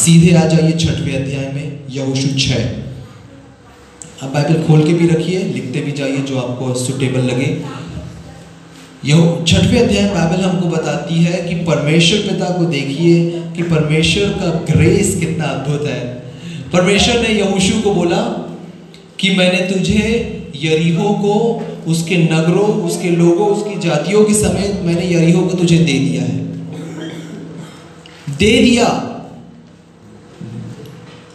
सीधे आ जाइए 6वें अध्याय में, यहोशू 6। अब बाइबल खोल के भी रखिए, लिखते भी जाइए जो आपको सुटेबल लगे। यह 6वें अध्याय बाइबल हमको बताती है कि परमेश्वर पिता को देखिए कि परमेश्वर का ग्रेस कितना अद्भुत है। परमेश्वर ने यहोशू को बोला कि मैंने तुझे यरीहो को, उसके नगरों, उसके लोगों, उसकी जातियों के समेत मैंने यरीहो को तुझे दे दिया है, दे दिया।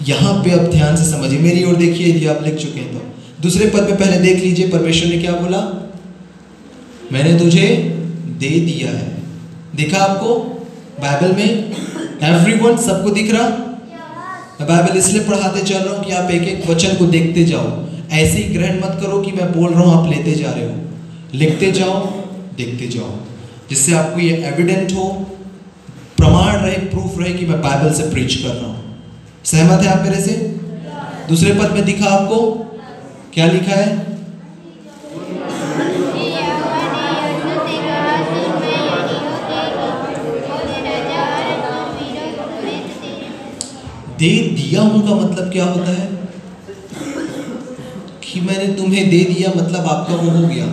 यहां पे अब ध्यान से समझिए, मेरी ओर देखिए, यदि आप लिख चुके हैं तो दूसरे पद में पहले देख लीजिए परमेश्वर ने क्या बोला, मैंने तुझे दे दिया है। दिखा आपको बाइबल में? एवरीवन, सबको दिख रहा? मैं बाइबल इसलिए पढ़ाते चल रहा हूं कि आप एक एक वचन को देखते जाओ। ऐसे ही ग्रहण मत करो कि मैं बोल रहा हूं आप लेते जा रहे हो, लिखते जाओ, देखते जाओ, जिससे आपको ये एविडेंट हो, प्रमाण रहे, प्रूफ रहे कि मैं बाइबल से प्रीच कर रहा हूं। सहमत है आप मेरे से? दूसरे पद में दिखा आपको क्या लिखा है? दे दिया हूं का मतलब क्या होता है? कि मैंने तुम्हें दे दिया मतलब आपका वो हो गया।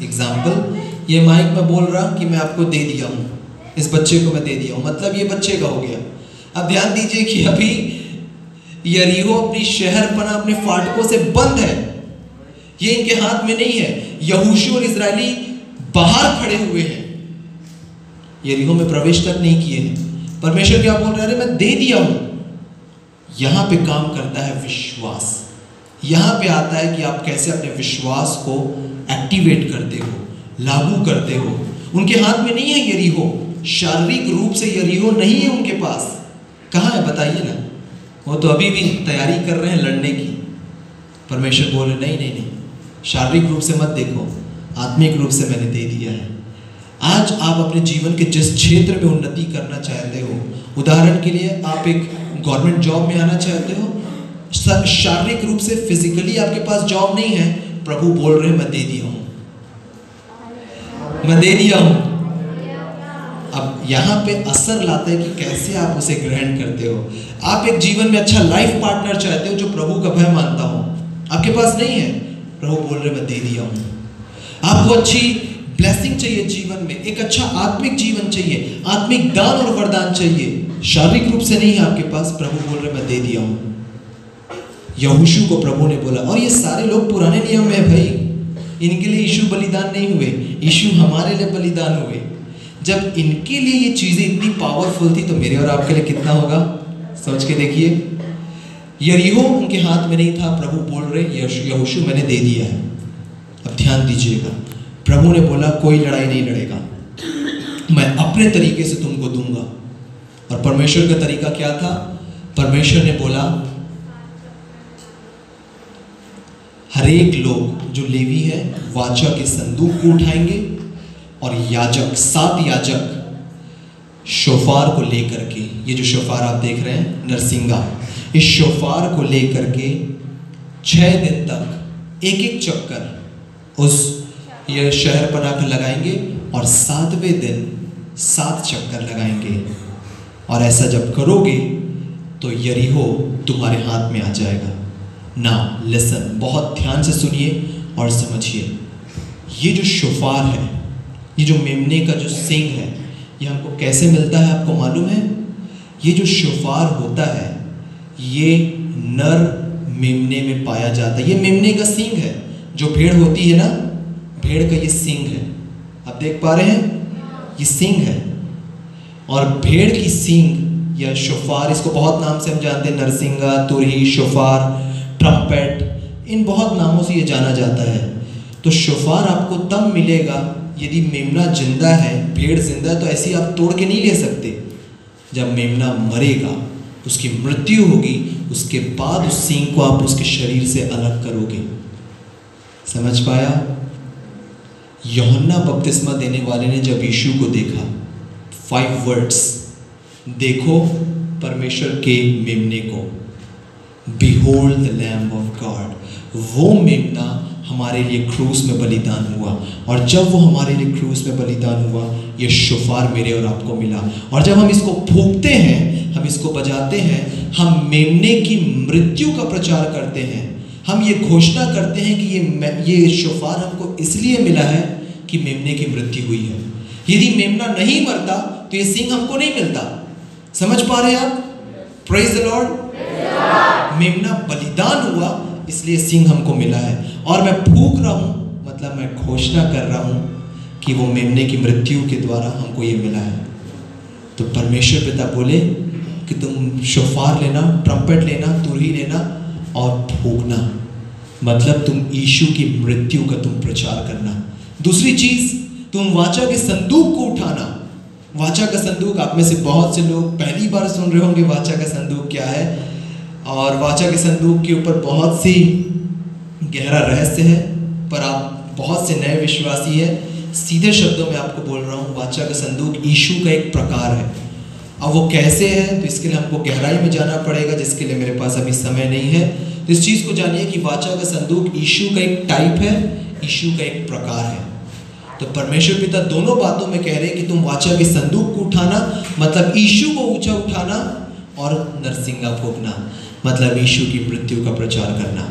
एग्जाम्पल, ये माइक में बोल रहा कि मैं आपको दे दिया हूं, इस बच्चे को मैं दे दिया हूं, मतलब ये बच्चे का हो गया। अब ध्यान दीजिए कि अभी यरीहो अपनी शहरपना अपने फाटकों से बंद है, ये इनके हाथ में नहीं है। यहोशू और इजरायली बाहर खड़े हुए हैं, यरीहो में प्रवेश तक नहीं किए हैं। परमेश्वर क्या बोल रहे हैं? मैं दे दिया हूं। यहां पे काम करता है विश्वास। यहां पे आता है कि आप कैसे अपने विश्वास को एक्टिवेट करते हो, लागू करते हो। उनके हाथ में नहीं है यरीहो, शारीरिक रूप से यरीहो नहीं है उनके पास। कहां है बताइए ना? वो तो अभी भी तैयारी कर रहे हैं लड़ने की। परमेश्वर बोल रहे नहीं नहीं नहीं, शारीरिक रूप से मत देखो, आत्मिक रूप से मैंने दे दिया है। आज आप अपने जीवन के जिस क्षेत्र में उन्नति करना चाहते हो, उदाहरण के लिए आप एक गवर्नमेंट जॉब में आना चाहते हो, शारीरिक रूप से फिजिकली आपके पास जॉब नहीं है, प्रभु बोल रहे मैं दे दिया हूं, मैं दे दिया हूं। अब यहां पे असर लाता है कि कैसे आप उसे ग्रहण करते हो। आप एक जीवन में अच्छा लाइफ पार्टनर चाहते हो जो प्रभु का भय मानता हो, आपके पास नहीं है, प्रभु बोल रहे मैं दे दिया हूं। आपको अच्छी ब्लेसिंग चाहिए जीवन में, एक अच्छा आत्मिक जीवन चाहिए, आत्मिक दान और वरदान चाहिए, शारीरिक रूप से नहीं है आपके पास, प्रभु बोल रहे मैं दे दिया हूं। यहोशू को प्रभु ने बोला, और ये सारे लोग पुराने नियम में भाई, इनके लिए यीशु बलिदान नहीं हुए, यीशु हमारे लिए बलिदान हुए। जब इनके लिए ये चीजें इतनी पावरफुल थी तो मेरे और आपके लिए कितना होगा? सोच के देखिए। यरीहो उनके हाथ में नहीं था, प्रभु बोल रहे यहोशू मैंने दे दिया है। अब ध्यान दीजिएगा, प्रभु ने बोला कोई लड़ाई नहीं लड़ेगा, मैं अपने तरीके से तुमको दूंगा। और परमेश्वर का तरीका क्या था? परमेश्वर ने बोला हर एक लोग जो लेवी है वाचा के संदूक को उठाएंगे और याजक, 7 याजक शोफार को लेकर के, ये जो शोफार आप देख रहे हैं नरसिंगा, इस शोफार को लेकर के 6 दिन तक एक एक चक्कर उस ये शहरपना को लगाएंगे और 7वें दिन 7 चक्कर लगाएंगे। और ऐसा जब करोगे तो यरीहो तुम्हारे हाथ में आ जाएगा। नाउ लिसन, बहुत ध्यान से सुनिए और समझिए। ये जो शोफार है, ये जो मेमने का जो सींग है, ये हमको कैसे मिलता है आपको मालूम है? ये जो शोफार होता है ये नर मेमने में पाया जाता है। ये मेमने का सींग है, जो भेड़ होती है ना, भेड़ का ये सींग है, आप देख पा रहे हैं, ये सींग है। और भेड़ की सींग या शोफार, इसको बहुत नाम से हम जानते हैं, नरसिंगा, तुरही, शोफार, ट्रम्पेट, इन बहुत नामों से ये जाना जाता है। तो शोफार आपको तब मिलेगा यदि मेमना जिंदा है, भेड़ जिंदा है, तो ऐसी आप तोड़ के नहीं ले सकते। जब मेमना मरेगा, उसकी मृत्यु होगी, उसके बाद उस सींग को आप उसके शरीर से अलग करोगे। समझ पाया? यूहन्ना बपतिस्मा देने वाले ने जब यीशु को देखा, 5 वर्ड्स, देखो परमेश्वर के मेमने को, Behold the Lamb of God, वो मेमना हमारे लिए क्रूस में बलिदान हुआ, और जब वो हमारे लिए क्रूस में बलिदान हुआ, ये शोफार मेरे और आपको मिला। और जब हम इसको फूंकते हैं, हम इसको बजाते हैं, हम मेमने की मृत्यु का प्रचार करते हैं। हम ये घोषणा करते हैं कि ये शोफार हमको इसलिए मिला है कि मेमने की मृत्यु हुई है। यदि मेमना नहीं मरता तो ये सिंह हमको नहीं मिलता। समझ पा रहे हैं आप? Praise the Lord. मेमना बलिदान हुआ इसलिए सिंह हमको मिला है। और मैं फूंक रहा हूं, मतलब मैं घोषणा कर रहा हूं कि वो मेमने की मृत्यु के द्वारा हमको ये मिला है। तो परमेश्वर पिता बोले कि तुम शोफार लेना, ट्रम्पेट लेना, तुरही लेना और फूंकना, मतलब तुम यीशु की मृत्यु का तुम प्रचार करना। दूसरी चीज, तुम वाचा के संदूक को उठाना। वाचा का संदूक, आप में से बहुत से लोग पहली बार सुन रहे होंगे वाचा का संदूक क्या है। और वाचा के संदूक के ऊपर बहुत सी गहरा रहस्य है, पर आप बहुत से नए विश्वासी है। सीधे शब्दों में आपको बोल रहा हूँ, वाचा का संदूक यीशु का एक प्रकार है। अब वो कैसे है तो इसके लिए हमको गहराई में जाना पड़ेगा, जिसके लिए मेरे पास अभी समय नहीं है। तो इस चीज़ को जानिए कि वाचा का संदूक यीशु का एक टाइप है, यीशु का एक प्रकार है। तो परमेश्वर पिता दोनों बातों में कह रहे हैं कि तुम वाचा के संदूक को उठाना, मतलब यीशु को ऊंचा उठाना, और नरसिंगा फूंकना, मतलब यीशु की मृत्यु का प्रचार करना।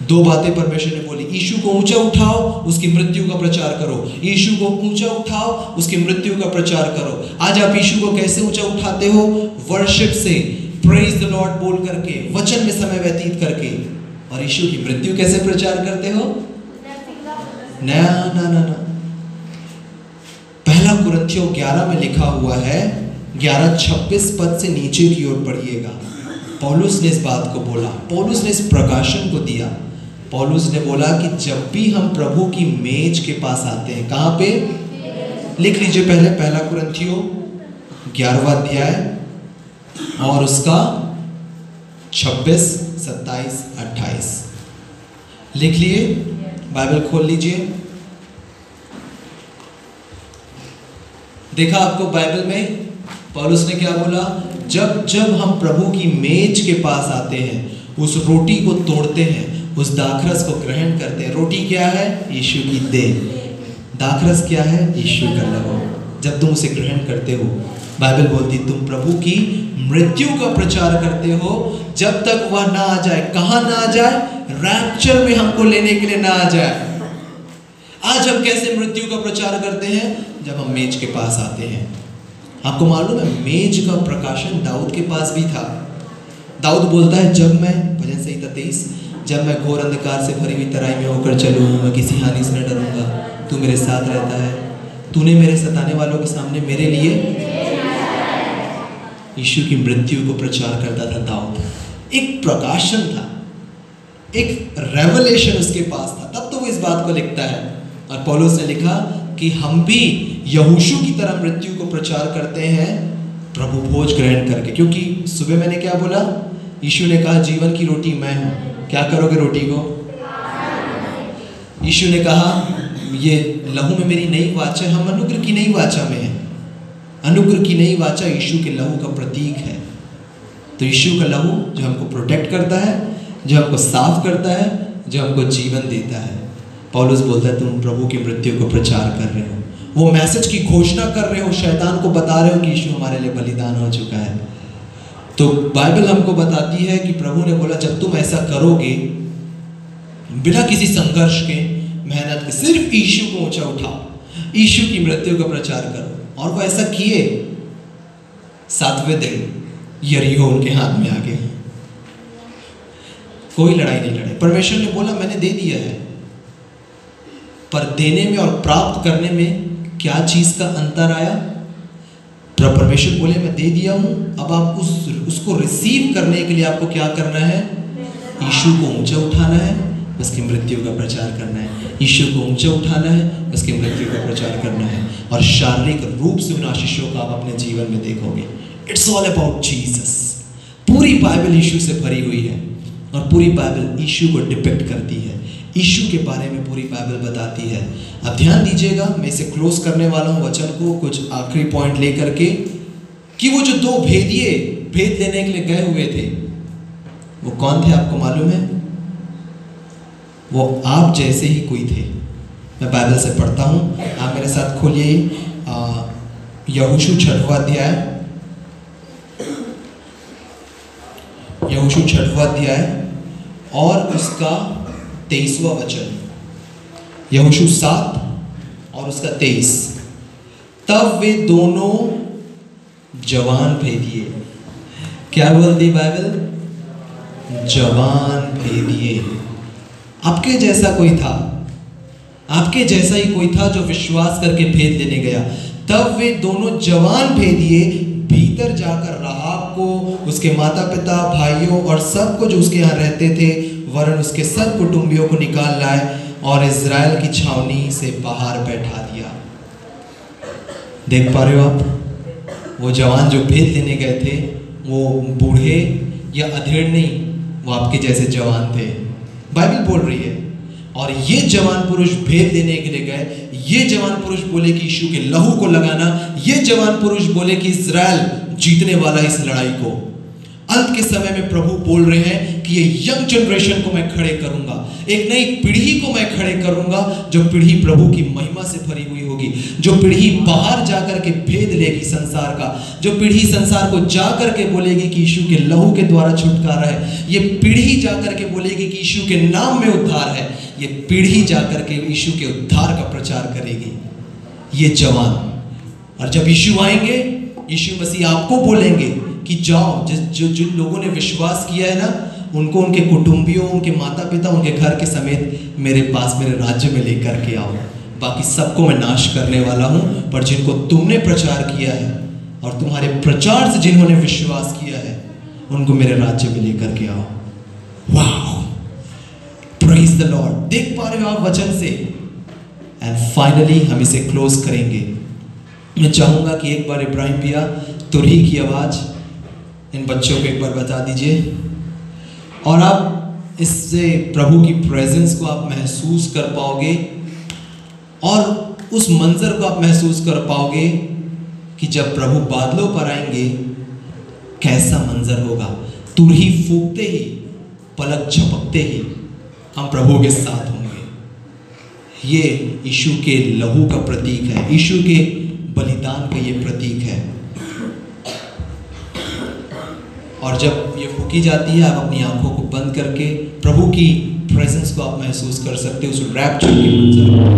दो बातें परमेश्वर ने बोली, यीशु को ऊंचा उठाओ, उसकी मृत्यु का प्रचार करो। यीशु को ऊंचा उठाओ, उसकी मृत्यु का प्रचार करो। आज आप यीशु को कैसे ऊंचा उठाते हो? वर्शिप से, प्रेज द लॉर्ड बोल करके, वचन में समय व्यतीत करके। और यीशु की मृत्यु कैसे प्रचार करते हो? ना ना ना ना। पहला कुरिन्थियों 11 में लिखा हुआ है, 11:26 पद से नीचे की ओर पढ़िएगा। पौलुस ने इस बात को बोला, पौलुस ने इस प्रकाशन को दिया। पौलुस ने बोला कि जब भी हम प्रभु की मेज के पास आते हैं, कहाँ पे? लिख लीजिए पहले, पहला कुरिन्थियों 11वां अध्याय और उसका 26, 27, 28 लिख लिए। बाइबल खोल लीजिए। देखा आपको बाइबल में पौलुस ने क्या बोला? जब जब हम प्रभु की मेज के पास आते हैं, उस रोटी को तोड़ते हैं, उस दाखरस को ग्रहण करते हैं। रोटी क्या है? यीशु की देह। दाखरस क्या है? यीशु का लहू। जब तुम उसे ग्रहण करते हो, बाइबल बोलती तुम प्रभु की मृत्यु का प्रचार करते हो जब तक वह ना आ जाए। कहाँ ना आ जाए? रैप्चर में हमको लेने के लिए ना आ जाए। आज हम कैसे मृत्यु का प्रचार करते हैं? जब हम मेज के पास आते हैं। आपको मालूम है मेज का प्रकाशन दाऊद के पास भी था। दाऊद बोलता है, जब मैं, भजन संहिता 23, जब मैं घोर अंधकार से भरी हुई तराई में होकर चलूँ, मैं किसी हानि से न डरूंगा, तू मेरे साथ रहता है, तूने मेरे सताने वालों के सामने मेरे लिए। यीशु की मृत्यु को प्रचार करता था दाऊद। एक प्रकाशन था, एक रेवलेशन उसके पास था, तब तो वो इस बात को लिखता है। और पौलुस ने लिखा कि हम भी यहोशू की तरह मृत्यु को प्रचार करते हैं प्रभु भोज ग्रहण करके। क्योंकि सुबह मैंने क्या बोला? यीशु ने कहा जीवन की रोटी मैं हूं। क्या करोगे रोटी को? यीशु ने कहा ये लहू में मेरी नई वाचा, हम अनुग्रह की नई वाचा में हैं। अनुग्रह की नई वाचा यीशु के लहू का प्रतीक है। तो यीशु का लहू जो हमको प्रोटेक्ट करता है, जो हमको साफ करता है, जो हमको जीवन देता है। पौलुस बोलता है तुम प्रभु की मृत्यु को प्रचार कर रहे हो, वो मैसेज की घोषणा कर रहे हो, शैतान को बता रहे हो कि यीशु हमारे लिए बलिदान हो चुका है। तो बाइबल हमको बताती है कि प्रभु ने बोला जब तुम ऐसा करोगे बिना किसी संघर्ष के, मेहनत के, सिर्फ यीशु को ऊंचा उठाओ, यीशु की मृत्यु का प्रचार करो। और वो ऐसा किए। 7वें दिन यरीहो उनके हाथ में आ गए। कोई लड़ाई नहीं लड़े। परमेश्वर ने बोला मैंने दे दिया है, पर देने में और प्राप्त करने में क्या चीज का अंतर आया? परमेश्वर बोले मैं दे दिया हूं, अब आप उसको रिसीव करने के लिए आपको क्या करना है? यीशु को ऊंचा उठाना है, उसकी मृत्यु का प्रचार करना है। यीशु को ऊंचा उठाना है, उसकी मृत्यु का प्रचार करना है। और शारीरिक रूप से उन आशीषों को आप अपने जीवन में देखोगे। It's all about Jesus. पूरी बाइबल यीशु से भरी हुई है और पूरी बाइबल यीशु को डिपिक्ट करती है। यीशु के बारे में पूरी बाइबल बताती है। अब ध्यान दीजिएगा, मैं इसे क्लोज करने वाला हूँ वचन को कुछ आखिरी पॉइंट लेकर के, कि वो जो दो भेदिए भेद लेने के लिए गए हुए थे वो कौन थे आपको मालूम है? वो आप जैसे ही कोई थे। मैं बाइबल से पढ़ता हूँ, आप मेरे साथ खोलिए यहोशू 6वां अध्याय, यहोशू 6वां अध्याय और उसका 23वां वचन। यहोशू 7 और उसका 23। तब वे दोनों जवान भेदिए। क्या बोलती बाइबल? जवान भेदिए। आपके जैसा कोई था, आपके जैसा ही कोई था जो विश्वास करके भेद लेने गया। तब वे दोनों जवान भेदिए, भीतर जाकर राहाब को, उसके माता पिता, भाइयों और सबको जो उसके यहाँ रहते थे, वरन उसके सब कुटुंबियों को निकाल लाए और इज़राइल की छावनी से बाहर बैठा दिया। देख पा रहे हो आप? वो जवान जो भेद लेने गए थे, वो बूढ़े या अधेड़ नहीं, वो आपके जैसे जवान थे, बाइबल बोल रही है। और ये जवान पुरुष भेद लेने के लिए गए। ये जवान पुरुष बोले कि यीशु के लहू को लगाना। ये जवान पुरुष बोले कि इज़राइल जीतने वाला इस लड़ाई को। अंत के समय में प्रभु बोल रहे हैं कि ये यंग जनरेशन को मैं खड़े करूंगा, एक नई पीढ़ी को मैं खड़े करूंगा, जो पीढ़ी प्रभु की महिमा से भरी हुई होगी, जो पीढ़ी बाहर जाकर के भेद लेगी संसार का, जो पीढ़ी संसार को जाकर के बोलेगी कि यीशु के लहू के द्वारा छुटकारा है। ये पीढ़ी जाकर के बोलेगी कि यीशु के नाम में उद्धार है। ये पीढ़ी जाकर के यीशु के उद्धार का प्रचार करेगी, ये जवान। और जब यीशु आएंगे, यीशु मसीह आपको बोलेंगे कि जाओ, जिन लोगों ने विश्वास किया है ना, उनको, उनके कुटुंबियों, उनके माता पिता, उनके घर के समेत मेरे पास, मेरे राज्य में लेकर के आओ। बाकी सबको मैं नाश करने वाला हूँ, पर जिनको तुमने प्रचार किया है और तुम्हारे प्रचार से जिन्होंने विश्वास किया है, उनको मेरे राज्य में लेकर के आओ। वाह, प्रेज द लॉर्ड। देख पा रहे हो आप वचन से। एंड फाइनली हम इसे क्लोज करेंगे। मैं चाहूंगा कि एक बार इब्राहिम भैया तुरही की आवाज इन बच्चों को एक बार बता दीजिए, और आप इससे प्रभु की प्रेजेंस को आप महसूस कर पाओगे, और उस मंजर को आप महसूस कर पाओगे कि जब प्रभु बादलों पर आएंगे कैसा मंजर होगा। तुरही फूंकते ही, पलक झपकते ही हम प्रभु के साथ होंगे। ये यीशु के लहू का प्रतीक है, यीशु के बलिदान का ये प्रतीक है। और जब ये फूकी जाती है, आप अपनी आंखों को बंद करके प्रभु की प्रेजेंस को आप महसूस कर सकते हो, उस रैप्चर के मंजर को।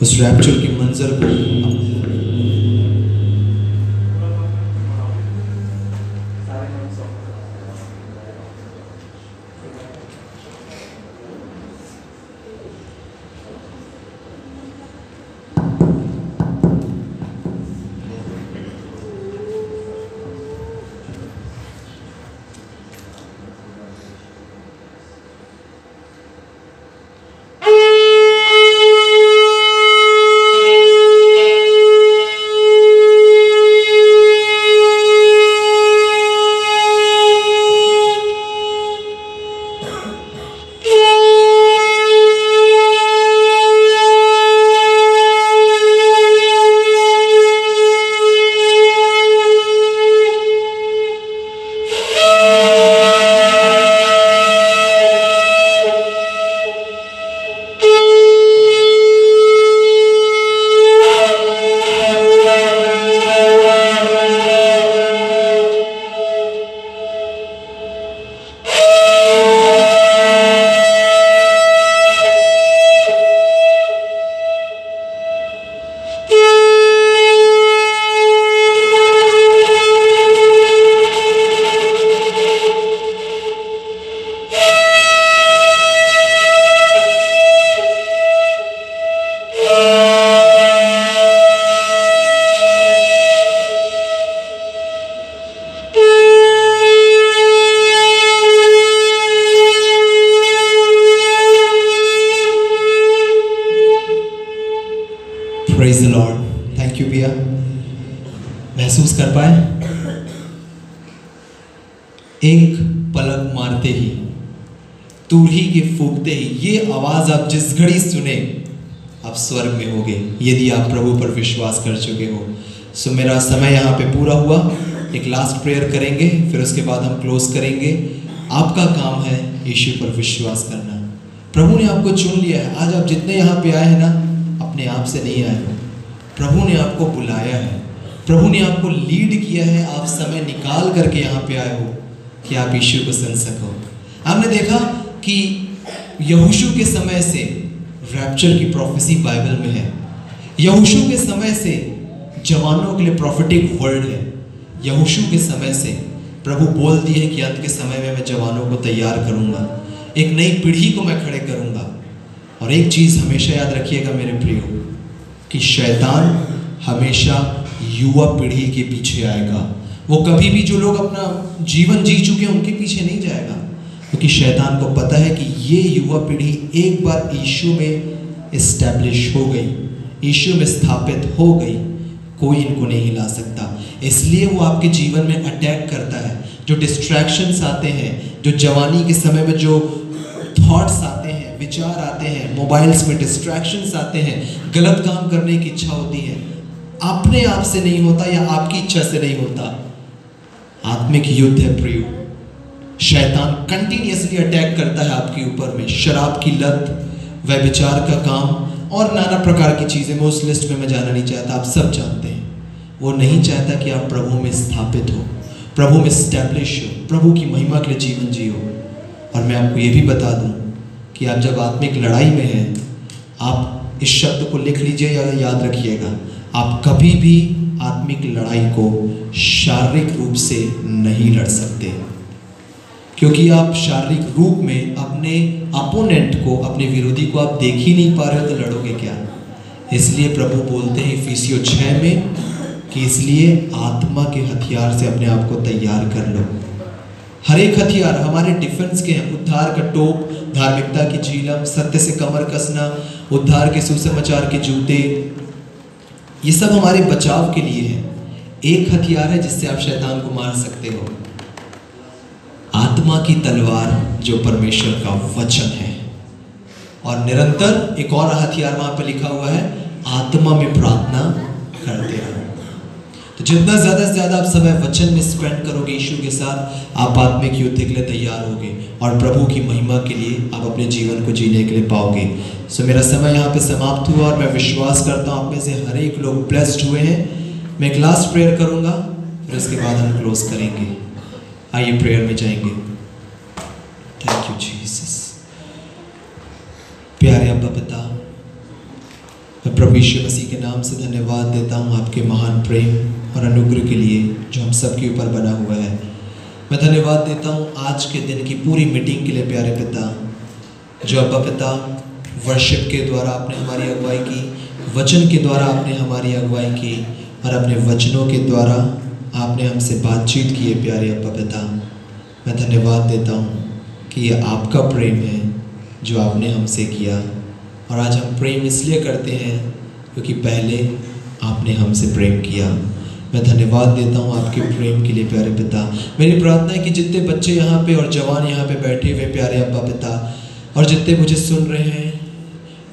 उस रैप्चर के मंजर को praise the Lord. Thank you भैया। महसूस कर पाए? एक पलक मारते ही, तुरही के फूंकते ही, ये आवाज आप जिस घड़ी सुने आप स्वर्ग में होगे, यदि आप प्रभु पर विश्वास कर चुके हो। सो मेरा समय यहाँ पे पूरा हुआ। एक लास्ट प्रेयर करेंगे, फिर उसके बाद हम क्लोज करेंगे। आपका काम है यीशु पर विश्वास करना। प्रभु ने आपको चुन लिया है। आज आप जितने यहाँ पे आए हैं ना, अपने आप से नहीं आए हो, प्रभु ने आपको बुलाया है, प्रभु ने आपको लीड किया है। आप समय निकाल करके यहाँ पे आए हो कि आप यीशु को सुन सको। आपने देखा कि यहोशू के समय से रैप्चर की प्रोफेसी बाइबल में है। यहोशू के समय से जवानों के लिए प्रोफेटिक वर्ड है। यहोशू के समय से प्रभु बोल दिए है कि अंत के समय में मैं जवानों को तैयार करूंगा, एक नई पीढ़ी को मैं खड़े करूंगा। और एक चीज़ हमेशा याद रखिएगा मेरे प्रियो, कि शैतान हमेशा युवा पीढ़ी के पीछे आएगा। वो कभी भी जो लोग अपना जीवन जी चुके हैं उनके पीछे नहीं जाएगा, क्योंकि शैतान को पता है कि ये युवा पीढ़ी एक बार यीशु में इस्टेब्लिश हो गई, यीशु में स्थापित हो गई, कोई इनको नहीं हिला सकता। इसलिए वो आपके जीवन में अटैक करता है। जो डिस्ट्रैक्शंस आते हैं, जो जवानी के समय में जो थॉट्स आते हैं, विचार आते हैं, मोबाइल्स में डिस्ट्रैक्शंस आते हैं, गलत काम करने की इच्छा होती है, अपने आप से नहीं होता या आपकी इच्छा से नहीं होता। आत्मिक युद्ध है प्रियो। शैतान कंटिन्यूअसली अटैक करता है आपके ऊपर में। शराब की लत, व्यभिचार का काम और नाना प्रकार की चीज़ें, मैं उस लिस्ट में मैं जाना नहीं चाहता, आप सब जानते हैं। वो नहीं चाहता कि आप प्रभु में स्थापित हो, प्रभु में स्टैब्लिश हो, प्रभु की महिमा के लिए जीवन जियो। और मैं आपको ये भी बता दूं कि आप जब आत्मिक लड़ाई में हैं, आप इस शब्द को लिख लीजिए या याद रखिएगा, आप कभी भी आत्मिक लड़ाई को शारीरिक रूप से नहीं लड़ सकते, क्योंकि आप शारीरिक रूप में अपने अपोनेंट को, अपने विरोधी को आप देख ही नहीं पा रहे हो, तो लड़ोगे क्या। इसलिए प्रभु बोलते हैं इफिसियों 6 में कि इसलिए आत्मा के हथियार से अपने आप को तैयार कर लो। हर एक हथियार हमारे डिफेंस के हैं। उद्धार का टोप, धार्मिकता की झीलम, सत्य से कमर कसना, उद्धार के सुसमाचार के जूते, ये सब हमारे बचाव के लिए है। एक हथियार है जिससे आप शैतान को मार सकते हो, आत्मा की तलवार जो परमेश्वर का वचन है। और निरंतर एक और हथियार वहां पर लिखा हुआ है, आत्मा में प्रार्थना करते रहो। तो जितना ज़्यादा से ज़्यादा आप समय वचन में स्पेंड करोगे यीशु के साथ, आप आत्मिक युद्ध के लिए तैयार होगे और प्रभु की महिमा के लिए आप अपने जीवन को जीने के लिए पाओगे। सो मेरा समय यहाँ पे समाप्त हुआ और मैं विश्वास करता हूँ आप में से हर एक लोग ब्लेस्ड हुए हैं। मैं एक लास्ट प्रेयर करूँगा, फिर उसके बाद हम क्लोज करेंगे। आइए प्रेयर में जाएंगे। Thank you Jesus. प्यारे अब्बा पिता, मैं प्रभु यीशु मसीह के नाम से धन्यवाद देता हूँ आपके महान प्रेम और अनुग्रह के लिए जो हम सब के ऊपर बना हुआ है। मैं धन्यवाद देता हूँ आज के दिन की पूरी मीटिंग के लिए प्यारे पिता, जो अब्बा पिता वर्शिप के द्वारा आपने हमारी अगुवाई की, वचन के द्वारा आपने हमारी अगुवाई की और अपने वचनों के द्वारा आपने हमसे बातचीत की है। प्यारे अब्बा पिता, मैं धन्यवाद देता हूँ कि ये आपका प्रेम है जो आपने हमसे किया। और आज हम प्रेम इसलिए करते हैं क्योंकि पहले आपने हमसे प्रेम किया। मैं धन्यवाद देता हूँ आपके प्रेम के लिए प्यारे पिता। मेरी प्रार्थना है कि जितने बच्चे यहाँ पे और जवान यहाँ पे बैठे हुए प्यारे अब्बा पिता, और जितने मुझे सुन रहे हैं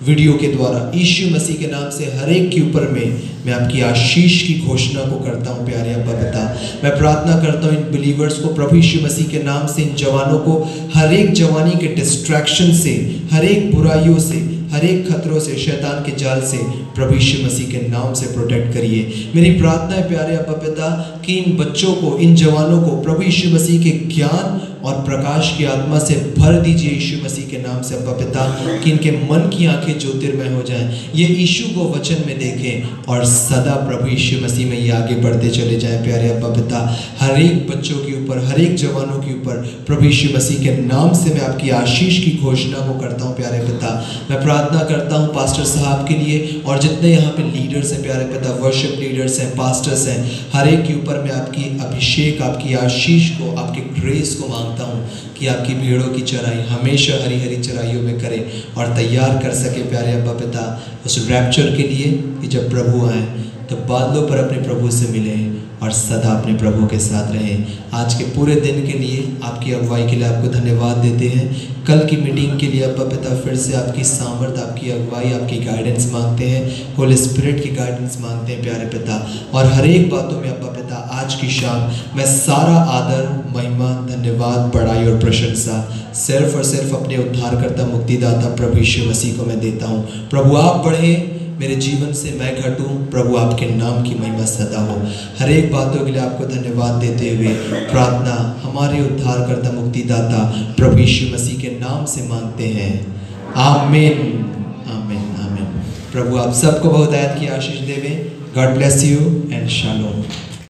वीडियो के द्वारा, यीशु मसीह के नाम से हर एक के ऊपर में मैं आपकी आशीष की घोषणा को करता हूँ प्यारे अब्बा पिता। मैं प्रार्थना करता हूँ इन बिलीवर्स को प्रभु यीशु मसीह के नाम से, इन जवानों को हर एक जवानी के डिस्ट्रैक्शन से, हर एक बुराइयों से, हर एक खतरों से, शैतान के जाल से प्रभु यीशु मसीह के नाम से प्रोटेक्ट करिए। मेरी प्रार्थना है प्यारे अब्बा पिता कि इन बच्चों को, इन जवानों को प्रभु यीशु मसीह के ज्ञान और प्रकाश की आत्मा से भर दीजिए यीशु मसीह के नाम से अब्बा पिता, कि इनके मन की आंखें ज्योतिर्मय हो जाएं, ये यीशु को वचन में देखें और सदा प्रभु यीशु मसीह में ये आगे बढ़ते चले जाएं। प्यारे अब्बा पिता, हर एक बच्चों के ऊपर, हर एक जवानों के ऊपर प्रभु यीशु मसीह के नाम से मैं आपकी आशीष की घोषणा को करता हूँ प्यारे पिता। मैं प्रार्थना करता हूँ पास्टर साहब के लिए और जितने यहाँ पे लीडर्स हैं प्यारे पिता, वर्शिप लीडर्स हैं, पास्टर्स हैं, हर एक के ऊपर मैं आपकी अभिषेक, आपकी आशीष को, आपके ग्रेस को मांगता हूँ कि आपकी भीड़ों की चराई हमेशा हरी हरी चराइयों में करें और तैयार कर सके प्यारे अब्बा पिता उस रैप्चर के लिए कि जब प्रभु आए तो बादलों पर अपने प्रभु से मिलें और सदा अपने प्रभु के साथ रहें। आज के पूरे दिन के लिए आपकी अगुवाई के लिए आपको धन्यवाद देते हैं। कल की मीटिंग के लिए अब्बा पिता फिर से आपकी सामर्थ, आपकी अगुवाई, आपकी गाइडेंस मांगते हैं। होली स्पिरिट की गाइडेंस मांगते हैं प्यारे पिता। और हर एक बातों में अब्बा पिता आज की शाम मैं सारा आदर, महिमा, धन्यवाद, बड़ाई और प्रशंसा सिर्फ और सिर्फ अपने उद्धारकर्ता मुक्तिदाता प्रभु यीशु मसीह को मैं देता हूँ। प्रभु आप बढ़े मेरे जीवन से, मैं घटूं। प्रभु आपके नाम की महिमा सदा हो। हर एक बातों के लिए आपको धन्यवाद देते हुए प्रार्थना हमारे उद्धारकर्ता मुक्तिदाता प्रभु यीशु मसीह के नाम से मांगते हैं। आमीन, आमीन, आमीन। प्रभु आप सबको बहुतायत की आशीष देवे। God bless you and shalom.